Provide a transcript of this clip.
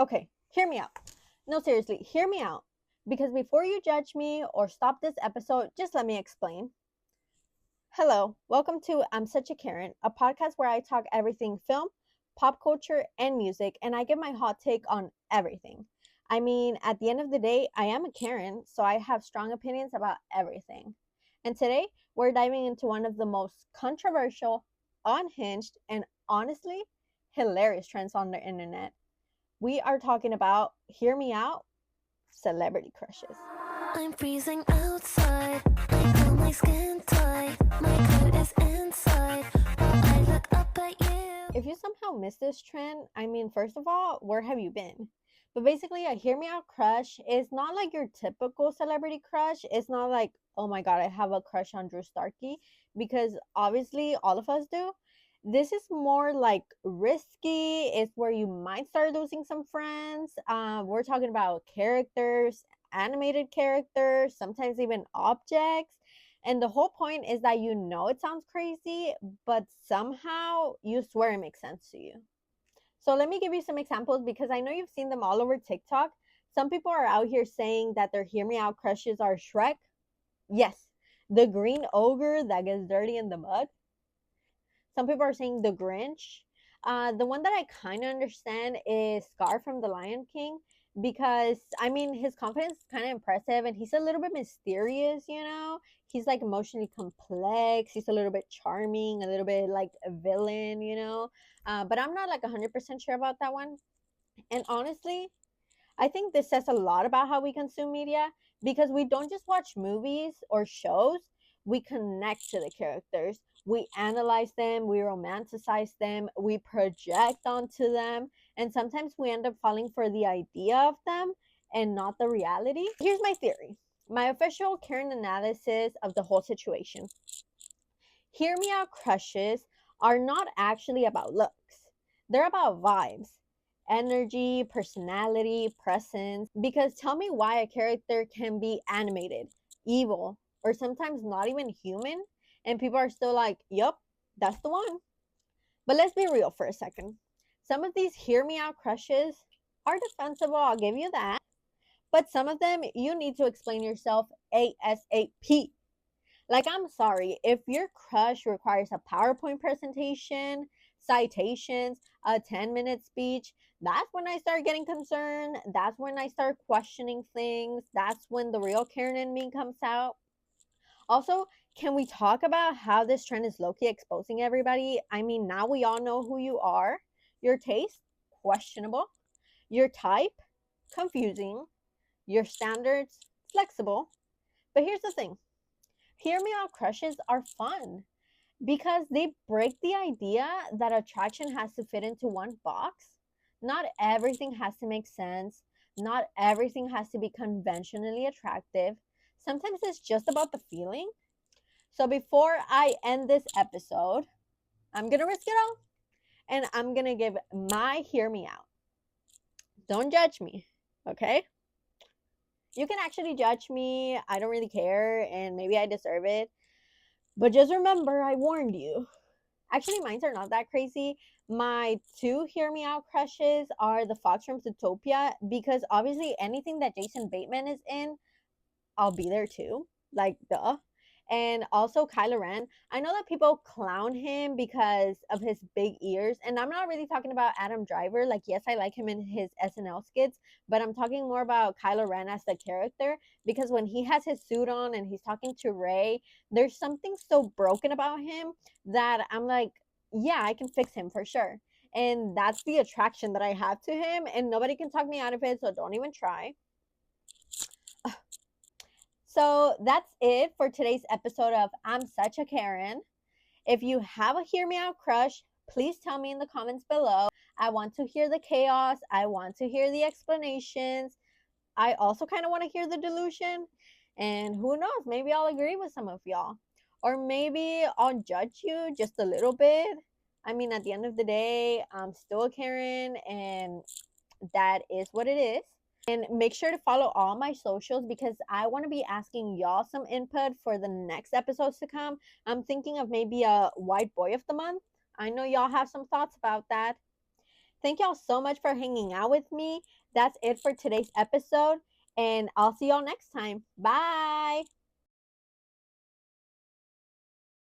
Okay, hear me out. No, seriously, hear me out. Because before you judge me or stop this episode, just let me explain. Hello, welcome to I'm Such a Karen, a podcast where I talk everything film, pop culture, and music, and I give my hot take on everything. I mean, at the end of the day, I am a Karen, so I have strong opinions about everything. And today, we're diving into one of the most controversial, unhinged, and honestly hilarious trends on the internet. We are talking about, hear me out, celebrity crushes. I'm freezing outside. I feel my skin tight. My coat is inside. While I look up at you. If you somehow missed this trend, I mean, first of all, where have you been? But basically, a hear me out crush is not like your typical celebrity crush. It's not like, oh my god, I have a crush on Drew Starkey, because obviously all of us do. This is more like risky. It's where you might start losing some friends. We're talking about characters, animated characters, sometimes even objects. And the whole point is that you know it sounds crazy, but somehow you swear it makes sense to you. So let me give you some examples because I know you've seen them all over TikTok. Some people are out here saying that their hear me out crushes are Shrek. Yes, the green ogre that gets dirty in the mud. Some people are saying the Grinch. The one that I kind of understand is Scar from The Lion King because I mean his confidence is kind of impressive and he's a little bit mysterious, you know. He's like emotionally complex. He's a little bit charming, a little bit like a villain, you know. But I'm not like 100% sure about that one. And honestly, I think this says a lot about how we consume media because we don't just watch movies or shows, we connect to the characters. We analyze them, we romanticize them, we project onto them, and sometimes we end up falling for the idea of them and not the reality. Here's my theory, my official Karen analysis of the whole situation. Hear me out crushes are not actually about looks, they're about vibes, energy, personality, presence. Because tell me why a character can be animated, evil, or sometimes not even human, and people are still like, yup, that's the one. But let's be real for a second. Some of these hear me out crushes are defensible, I'll give you that. But some of them, you need to explain yourself ASAP. Like, I'm sorry, if your crush requires a PowerPoint presentation, citations, a 10-minute speech, that's when I start getting concerned. That's when I start questioning things. That's when the real Karen in me comes out. Also, can we talk about how this trend is low key exposing everybody? I mean, now we all know who you are. Your taste, questionable. Your type, confusing. Your standards, flexible. But here's the thing, hear me out crushes are fun because they break the idea that attraction has to fit into one box. Not everything has to make sense. Not everything has to be conventionally attractive. Sometimes it's just about the feeling. So before I end this episode, I'm going to risk it all and I'm going to give my hear me out. Don't judge me, okay? You can actually judge me. I don't really care and maybe I deserve it. But just remember, I warned you. Actually, mines are not that crazy. My two hear me out crushes are the Fox from Zootopia because obviously anything that Jason Bateman is in, I'll be there too. Like, duh. And also Kylo Ren. I know that people clown him because of his big ears, and I'm not really talking about Adam Driver. Like, yes, I like him in his SNL skits, but I'm talking more about Kylo Ren as the character because when he has his suit on and he's talking to Rey, there's something so broken about him that I'm like, yeah, I can fix him for sure. And that's the attraction that I have to him, and nobody can talk me out of it, so don't even try. So that's it for today's episode of I'm Such a Karen. If you have a hear me out crush, please tell me in the comments below. I want to hear the chaos. I want to hear the explanations. I also kind of want to hear the delusion. And who knows, maybe I'll agree with some of y'all. Or maybe I'll judge you just a little bit. I mean, at the end of the day, I'm still a Karen, and that is what it is. And make sure to follow all my socials because I want to be asking y'all some input for the next episodes to come. I'm thinking of maybe a white boy of the month. I know y'all have some thoughts about that. Thank y'all so much for hanging out with me. That's it for today's episode, and I'll see y'all next time. Bye.